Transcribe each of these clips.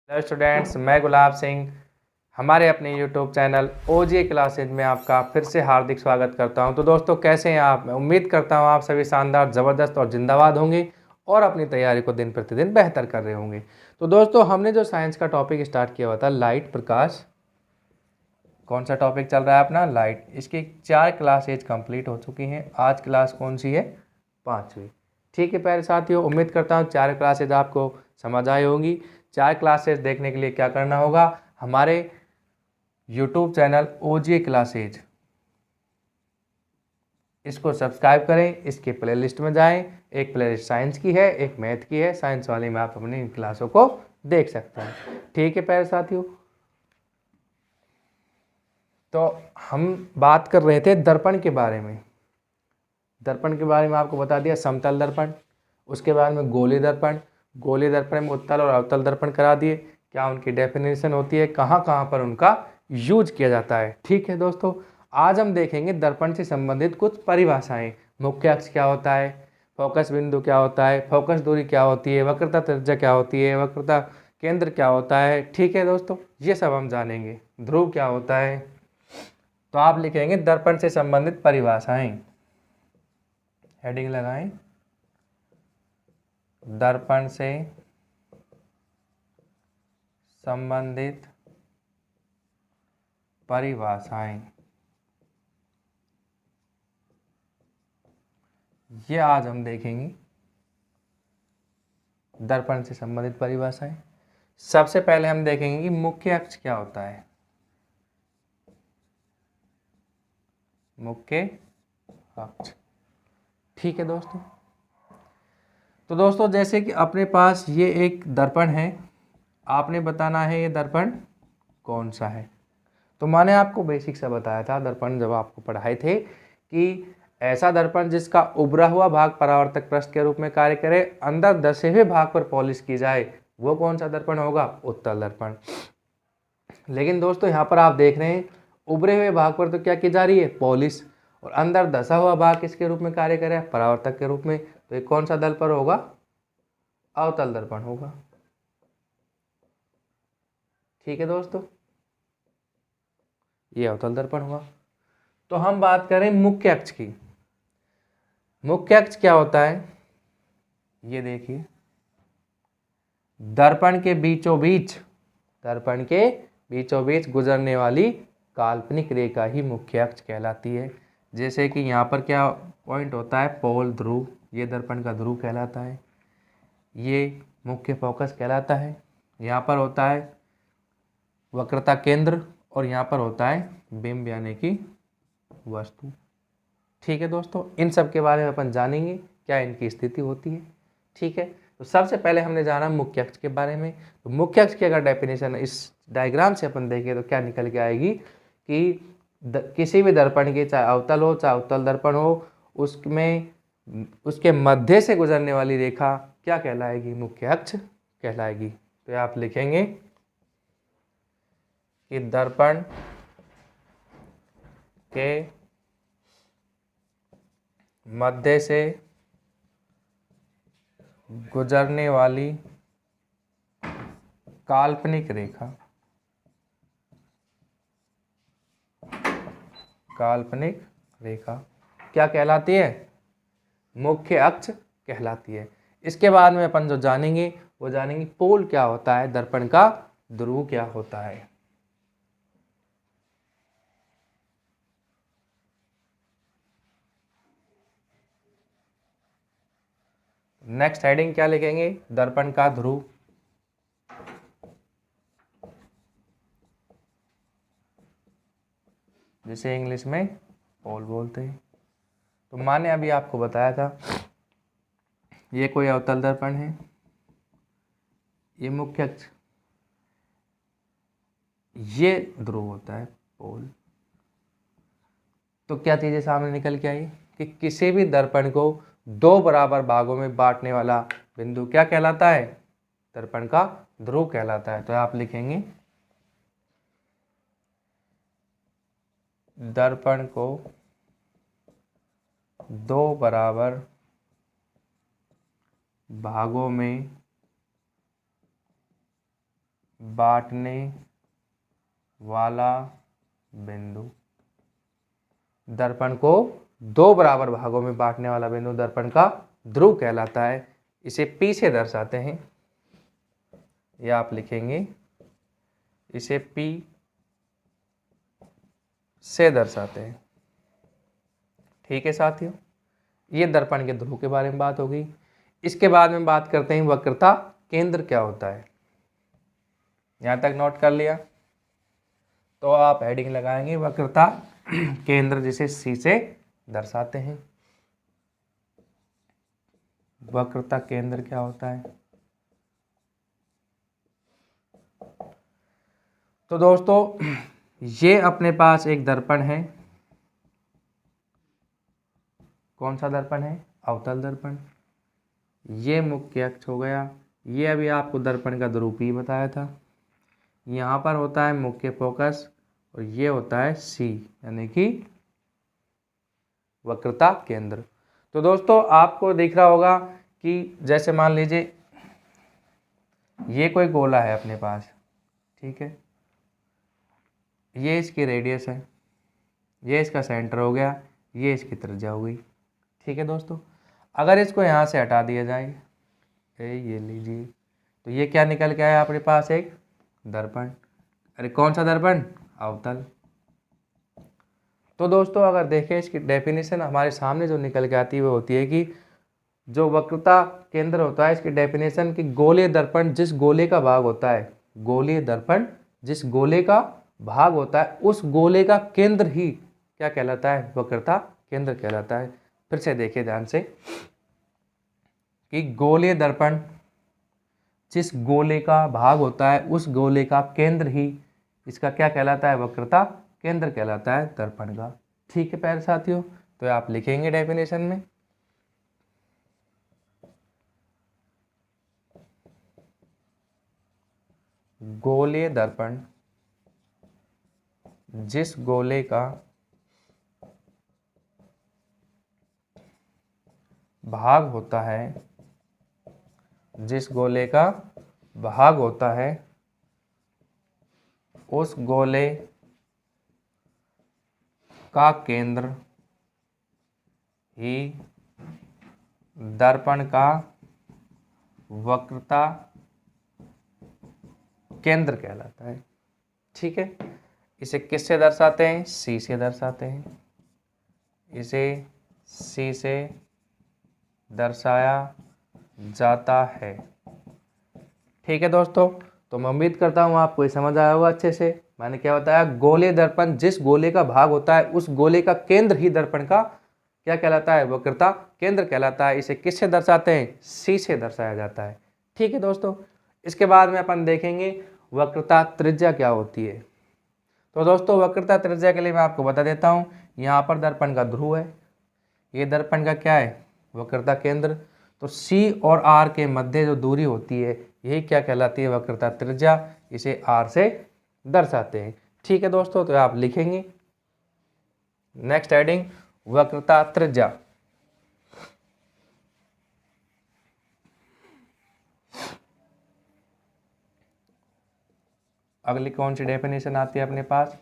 Hello students, मैं गुलाब सिंह हमारे अपने यूट्यूब चैनल ओजे क्लासेज में आपका फिर से हार्दिक स्वागत करता हूं। तो दोस्तों, कैसे हैं आप? मैं उम्मीद करता हूं आप सभी शानदार, ज़बरदस्त और जिंदाबाद होंगे और अपनी तैयारी को दिन प्रतिदिन बेहतर कर रहे होंगे। तो दोस्तों, हमने जो साइंस का टॉपिक स्टार्ट किया हुआ था, लाइट, प्रकाश, कौन सा टॉपिक चल रहा है अपना? लाइट। इसकी 4 क्लासेज कंप्लीट हो चुकी हैं। आज क्लास कौन सी है? 5वीं। ठीक है प्यारे साथियों, उम्मीद करता हूँ 4 क्लासेज आपको समझ आई होंगी। 4 क्लासेज देखने के लिए क्या करना होगा? हमारे यूट्यूब चैनल ओजे क्लासेज, इसको सब्सक्राइब करें, इसके प्लेलिस्ट में जाएं। एक प्लेलिस्ट साइंस की है, एक मैथ की है। साइंस वाले में आप अपनी इन क्लासों को देख सकते हैं। ठीक है प्यारे साथियों, तो हम बात कर रहे थे दर्पण के बारे में। दर्पण के बारे में आपको बता दिया, समतल दर्पण, उसके बाद में गोलीय दर्पण। गोलीय दर्पण में उत्तल और अवतल दर्पण करा दिए, क्या उनकी डेफिनेशन होती है, कहाँ कहाँ पर उनका यूज किया जाता है। ठीक है दोस्तों, आज हम देखेंगे दर्पण से संबंधित कुछ परिभाषाएं। मुख्य अक्ष क्या होता है, फोकस बिंदु क्या होता है, फोकस दूरी क्या होती है, वक्रता त्रिज्या क्या होती है, वक्रता केंद्र क्या होता है। ठीक है दोस्तों, ये सब हम जानेंगे। ध्रुव क्या होता है। तो आप लिखेंगे दर्पण से संबंधित परिभाषाएं, हेडिंग लगाएं, दर्पण से संबंधित परिभाषाएं। ये आज हम देखेंगे दर्पण से संबंधित परिभाषाएं। सबसे पहले हम देखेंगे कि मुख्य अक्ष क्या होता है। मुख्य अक्ष, ठीक है दोस्तों। तो दोस्तों, जैसे कि अपने पास ये एक दर्पण है, आपने बताना है ये दर्पण कौन सा है। तो मैंने आपको बेसिक सा बताया था दर्पण जब आपको पढ़ाए थे कि ऐसा दर्पण जिसका उभरा हुआ भाग परावर्तक पृष्ठ के रूप में कार्य करे, अंदर दसे हुए भाग पर पॉलिश की जाए, वो कौन सा दर्पण होगा? उत्तल दर्पण। लेकिन दोस्तों, यहाँ पर आप देख रहे हैं उभरे हुए भाग पर तो क्या की जा रही है? पॉलिश। और अंदर धसा हुआ भाग किसके रूप में कार्य करे? परावर्तक के रूप में। तो ये कौन सा दर्पण होगा? अवतल दर्पण होगा। ठीक है दोस्तों, ये अवतल दर्पण हुआ। तो हम बात करें मुख्य अक्ष की। मुख्य अक्ष क्या होता है? ये देखिए, दर्पण के बीचों बीच, दर्पण के बीचों बीच गुजरने वाली काल्पनिक रेखा ही मुख्य अक्ष कहलाती है। जैसे कि यहाँ पर क्या पॉइंट होता है? पोल, ध्रुव, ये दर्पण का ध्रुव कहलाता है, ये मुख्य फोकस कहलाता है। यहाँ पर होता है वक्रता केंद्र और यहाँ पर होता है बिंब यानी कि वस्तु। ठीक है दोस्तों, इन सब के बारे में अपन जानेंगे क्या इनकी स्थिति होती है। ठीक है, तो सबसे पहले हमने जाना मुख्य अक्ष के बारे में। तो मुख्य अक्ष की अगर डेफिनेशन इस डायग्राम से अपन देखें तो क्या निकल के आएगी कि किसी भी दर्पण के, चाहे अवतल हो चाहे उत्तल दर्पण हो, उसमें उसके मध्य से गुजरने वाली रेखा क्या कहलाएगी? मुख्य अक्ष कहलाएगी। तो आप लिखेंगे कि दर्पण के मध्य से गुजरने वाली काल्पनिक रेखा, काल्पनिक रेखा क्या कहलाती है? मुख्य अक्ष कहलाती है। इसके बाद में अपन जो जानेंगे वो जानेंगे पोल क्या होता है, दर्पण का ध्रुव क्या होता है। नेक्स्ट हेडिंग क्या लिखेंगे? दर्पण का ध्रुव। जिसे इंग्लिश में पोल बोलते हैं। तो मैंने अभी आपको बताया था, ये कोई अवतल दर्पण है, ये मुख्य अक्ष, ये ध्रुव होता है पोल। तो क्या चीजें सामने निकल के आई कि किसी भी दर्पण को 2 बराबर भागों में बांटने वाला बिंदु क्या कहलाता है? दर्पण का ध्रुव कहलाता है। तो आप लिखेंगे दर्पण को 2 बराबर भागों में बांटने वाला बिंदु। दर्पण को दो बराबर भागों में बांटने वाला बिंदु दर्पण का ध्रुव कहलाता है। इसे P से दर्शाते हैं, या आप लिखेंगे इसे P से दर्शाते हैं। ठीक है साथियों, ये दर्पण के ध्रुव के बारे में बात हो गई। इसके बाद में बात करते हैं वक्रता केंद्र क्या होता है। यहां तक नोट कर लिया तो आप हेडिंग लगाएंगे वक्रता केंद्र, जिसे C से दर्शाते हैं। वक्रता केंद्र क्या होता है? तो दोस्तों ये अपने पास एक दर्पण है। कौन सा दर्पण है? अवतल दर्पण। ये मुख्य अक्ष हो गया। ये अभी आपको दर्पण का ध्रुव ही बताया था। यहाँ पर होता है मुख्य फोकस और ये होता है C, यानी कि वक्रता केंद्र। तो दोस्तों आपको दिख रहा होगा कि जैसे मान लीजिए ये कोई गोला है अपने पास, ठीक है, ये इसकी रेडियस है, ये इसका सेंटर हो गया, ये इसकी त्रिज्या हो गई। ठीक है दोस्तों, अगर इसको यहाँ से हटा दिया जाए, ये लीजिए, तो ये क्या निकल के आया अपने पास? एक दर्पण। अरे कौन सा दर्पण? अवतल। तो दोस्तों अगर देखें इसकी डेफिनेशन हमारे सामने जो निकल के आती है वो होती है कि जो वक्रता केंद्र होता है इसकी डेफिनेशन कि गोलीय दर्पण जिस गोले का भाग होता है, गोलीय दर्पण जिस गोले का भाग होता है उस गोले का केंद्र ही क्या कहलाता है? वक्रता केंद्र कहलाता है। फिर से देखिए ध्यान से कि गोलीय दर्पण जिस गोले का भाग होता है उस गोले का केंद्र ही इसका क्या कहलाता है? वक्रता केंद्र कहलाता है दर्पण का। ठीक है प्यारे साथियों, तो आप लिखेंगे डेफिनेशन में गोलीय दर्पण जिस गोले का भाग होता है, जिस गोले का भाग होता है उस गोले का केंद्र ही दर्पण का वक्रता केंद्र कहलाता है। ठीक है, इसे किससे दर्शाते हैं? C से दर्शाते हैं। इसे C से दर्शाया जाता है। ठीक है दोस्तों, तो मैं उम्मीद करता हूँ आपको ये समझ आया होगा अच्छे से। मैंने क्या बताया? गोलीय दर्पण जिस गोले का भाग होता है उस गोले का केंद्र ही दर्पण का क्या कहलाता है? वक्रता केंद्र कहलाता है। इसे किससे दर्शाते हैं? C से दर्शाया जाता है। ठीक है दोस्तों, इसके बाद में अपन देखेंगे वक्रता त्रिज्या क्या होती है। तो दोस्तों वक्रता त्रिज्या के लिए मैं आपको बता देता हूँ, यहाँ पर दर्पण का ध्रुव है, ये दर्पण का क्या है? वक्रता केंद्र। तो C और R के मध्य जो दूरी होती है यही क्या कहलाती है? वक्रता त्रिज्या। इसे R से दर्शाते हैं। ठीक है दोस्तों, तो आप लिखेंगे नेक्स्ट हेडिंग वक्रता त्रिज्या। अगली कौन सी डेफिनेशन आती है अपने पास?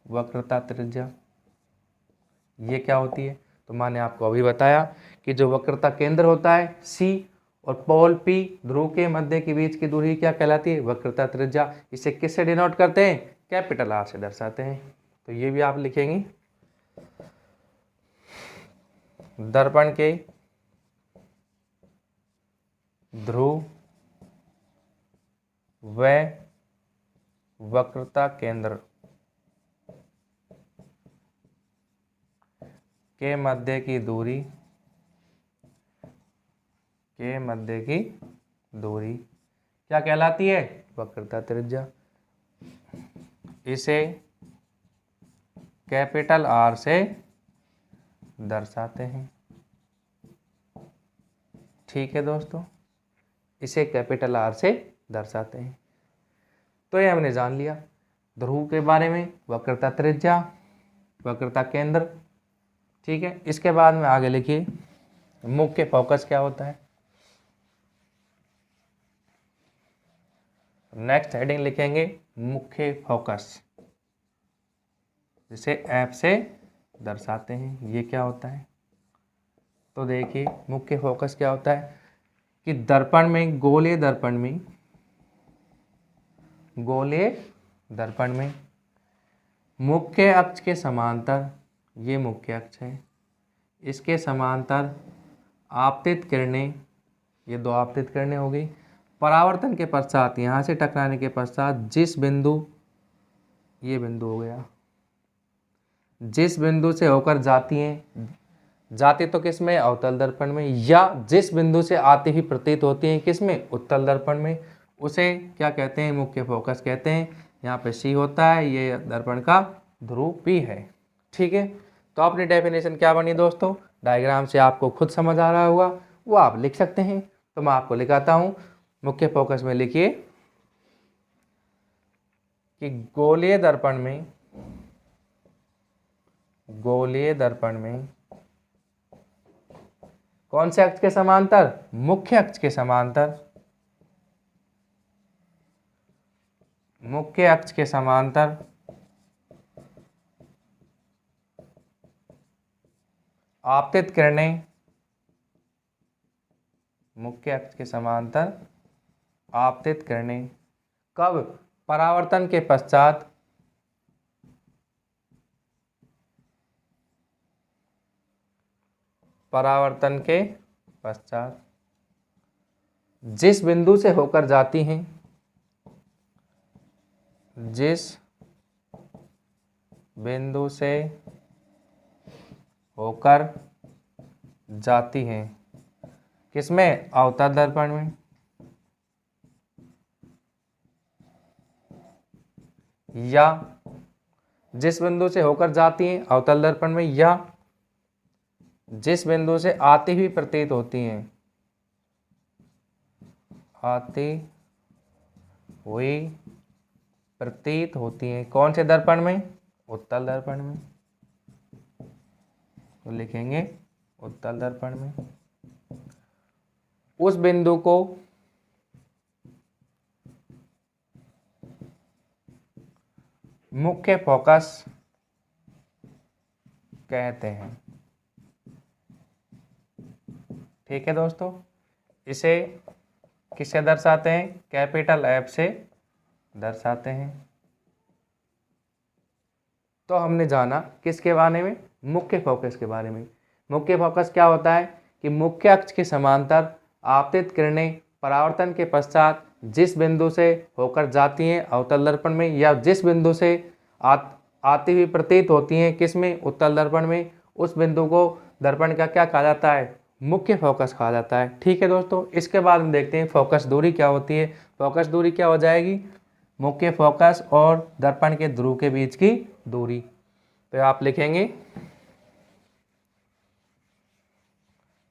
वक्रता त्रिज्या। ये क्या होती है? तो मैंने आपको अभी बताया कि जो वक्रता केंद्र होता है C और पोल P ध्रुव के मध्य के बीच की दूरी क्या कहलाती है? वक्रता त्रिज्या। इसे किससे डिनोट करते हैं? कैपिटल R से दर्शाते हैं। तो ये भी आप लिखेंगे दर्पण के ध्रुव व वक्रता केंद्र के मध्य की दूरी क्या कहलाती है? वक्रता त्रिज्या। इसे कैपिटल R से दर्शाते हैं। ठीक है दोस्तों, इसे कैपिटल R से दर्शाते हैं। तो ये हमने जान लिया ध्रुव के बारे में, वक्रता त्रिज्या, वक्रता केंद्र। ठीक है, इसके बाद में आगे लिखिए मुख्य फोकस क्या होता है। नेक्स्ट हेडिंग लिखेंगे मुख्य फोकस, जिसे एफ से दर्शाते हैं। ये क्या होता है? तो देखिए मुख्य फोकस क्या होता है कि दर्पण में, गोलीय दर्पण में मुख्य अक्ष के समांतर, ये मुख्य अक्ष है, इसके समांतर आपतित किरणें, ये दो आपतित किरणें हो गई, परावर्तन के पश्चात, यहाँ से टकराने के पश्चात जिस बिंदु, ये बिंदु हो गया, जिस बिंदु से होकर जाती हैं, जाती तो किस में? अवतल दर्पण में, या जिस बिंदु से आती ही प्रतीत होती हैं किस में? उत्तल दर्पण में, उसे क्या कहते हैं? मुख्य फोकस कहते हैं। यहाँ पे सी होता है, ये दर्पण का ध्रुव पी है। ठीक है, तो अपनी डेफिनेशन क्या बनी दोस्तों? डायग्राम से आपको खुद समझ आ रहा होगा, वो आप लिख सकते हैं, तो मैं आपको लिखाता हूँ। मुख्य फोकस में लिखिए कि गोलीय दर्पण में कौन से अक्ष के समांतर? मुख्य अक्ष के समांतर, मुख्य अक्ष के समांतर आपतित किरणें, मुख्य अक्ष के समांतर आपतित किरणें कब? परावर्तन के पश्चात, परावर्तन के पश्चात जिस बिंदु से होकर जाती हैं, जिस बिंदु से होकर जाती हैं किसमें? अवतल दर्पण में, या जिस बिंदु से होकर जाती हैं अवतल दर्पण में, या जिस बिंदु से आती हुई प्रतीत होती हैं, आती हुई प्रतीत होती हैं कौन से दर्पण में? उत्तल दर्पण में। तो लिखेंगे उत्तल दर्पण में। उस बिंदु को मुख्य फोकस कहते हैं। ठीक है दोस्तों, इसे किससे दर्शाते हैं? कैपिटल एफ से दर्शाते हैं। तो हमने जाना किसके बारे में? मुख्य फोकस के बारे में। मुख्य फोकस क्या होता है कि मुख्य अक्ष के समांतर आपतित किरणें परावर्तन के पश्चात जिस बिंदु से होकर जाती हैं अवतल दर्पण में, या जिस बिंदु से आती हुई प्रतीत होती हैं किसमें? उत्तल दर्पण में, उस बिंदु को दर्पण का क्या कहा जाता है? मुख्य फोकस कहा जाता है। ठीक है दोस्तों, इसके बाद हम देखते हैं फोकस दूरी क्या होती है। फोकस दूरी क्या हो जाएगी? मुख्य फोकस और दर्पण के ध्रुव के बीच की दूरी। तो आप लिखेंगे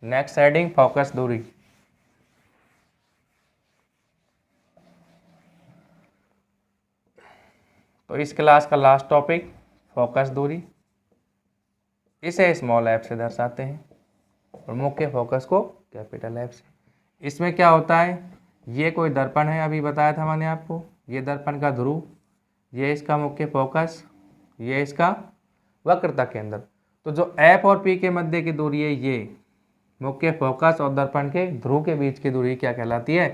नेक्स्ट हेडिंग फोकस दूरी। तो इस क्लास का लास्ट टॉपिक फोकस दूरी, इसे स्मॉल एफ से दर्शाते हैं और मुख्य फोकस को कैपिटल एफ से। इसमें क्या होता है? ये कोई दर्पण है, अभी बताया था मैंने आपको, ये दर्पण का ध्रुव, ये इसका मुख्य फोकस, ये इसका वक्रता केंद्र। तो जो एफ और पी के मध्य की दूरी है, ये मुख्य फोकस और दर्पण के ध्रुव के बीच की दूरी क्या कहलाती है?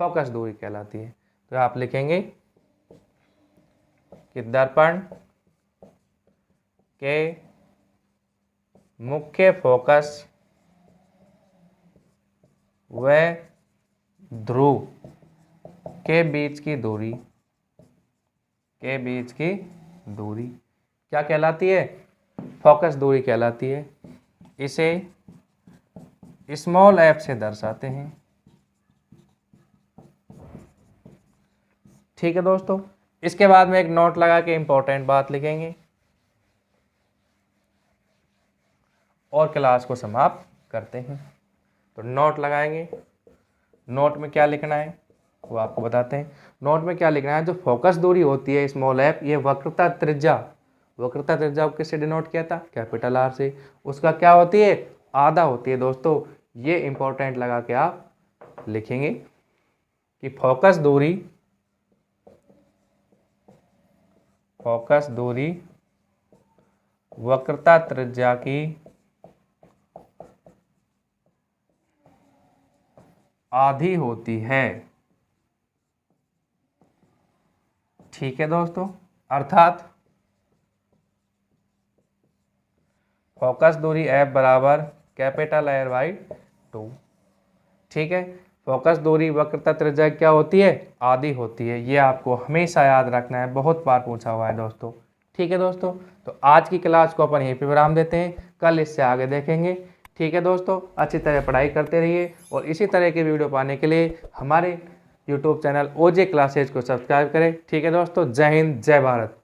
फोकस दूरी कहलाती है। तो आप लिखेंगे कि दर्पण के मुख्य फोकस व ध्रुव के बीच की दूरी, क्या कहलाती है? फोकस दूरी कहलाती है। इसे स्मॉल एफ से दर्शाते हैं। ठीक है दोस्तों, इसके बाद में एक नोट लगा के इंपॉर्टेंट बात लिखेंगे और क्लास को समाप्त करते हैं। तो नोट लगाएंगे। नोट में क्या लिखना है वो आपको बताते हैं। नोट में क्या लिखना है? जो फोकस दूरी होती है स्मॉल एफ, ये वक्रता त्रिज्या को किससे डिनोट किया था? कैपिटल आर से। उसका क्या होती है? आधा होती है दोस्तों। ये इंपॉर्टेंट लगा के आप लिखेंगे कि फोकस दूरी फोकस दूरी वक्रता त्रिज्या की आधी होती है। ठीक है दोस्तों, अर्थात फोकस दूरी F बराबर कैपिटल R बाई 2। ठीक है, फोकस दूरी वक्रता त्रिज्या क्या होती है, आधी होती है। ये आपको हमेशा याद रखना है, बहुत बार पूछा हुआ है दोस्तों। ठीक है दोस्तों, तो आज की क्लास को अपन यहीं पे विराम देते हैं, कल इससे आगे देखेंगे। ठीक है दोस्तों, अच्छी तरह पढ़ाई करते रहिए और इसी तरह के वीडियो पाने के लिए हमारे यूट्यूब चैनल OJ क्लासेज को सब्सक्राइब करें। ठीक है दोस्तों, जय हिंद, जय भारत।